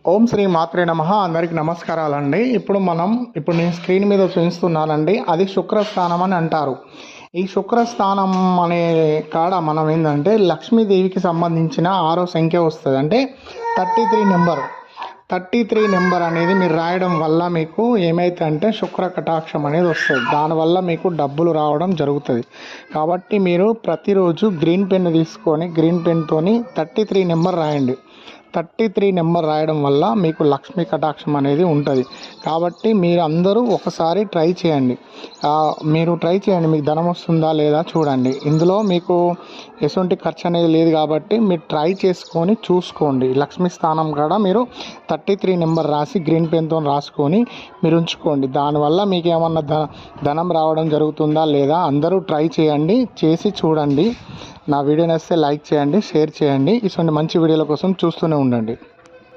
ఓం శ్రీ మాత్రే నమః. అందరికి నమస్కారాలండి. ఇప్పుడు నేను స్క్రీన్ మీద చూపిస్తున్నానండి, అది శుక్రస్థానం అని అంటారు. ఈ శుక్రస్థానం అనే కాడ మనం ఏంటంటే లక్ష్మీదేవికి సంబంధించిన 6వ సంఖ్య వస్తుంది, అంటే 33 నెంబర్ అనేది మీరు రాయడం వల్ల మీకు ఏమైతుందంటే శుక్ర కటాక్షం అనేది వస్తుంది. దానివల్ల మీకు డబ్బులు రావడం జరుగుతుంది. కాబట్టి మీరు ప్రతిరోజు గ్రీన్ పెన్ తీసుకొని గ్రీన్ పెన్తోని 33 నెంబర్ రాయండి. 33 నెంబర్ రాయడం వల్ల మీకు లక్ష్మీ కటాక్షం అనేది ఉంటుంది. కాబట్టి మీరు అందరూ ఒకసారి ట్రై చేయండి. మీకు ధనం వస్తుందా లేదా చూడండి. ఇందులో మీకు ఎటువంటి ఖర్చు అనేది లేదు కాబట్టి మీరు ట్రై చేసుకొని చూసుకోండి. లక్ష్మీ స్థానం కూడా మీరు 33 నెంబర్ రాసి గ్రీన్ పెన్తో రాసుకొని మీరు ఉంచుకోండి. దానివల్ల మీకు ఏమన్నా ధనం రావడం జరుగుతుందా లేదా అందరూ ట్రై చేయండి, చేసి చూడండి. నా వీడియో నచ్చితే లైక్ చేయండి, షేర్ చేయండి. ఇటువంటి మంచి వీడియోల కోసం చూస్తూనే ఉండండి.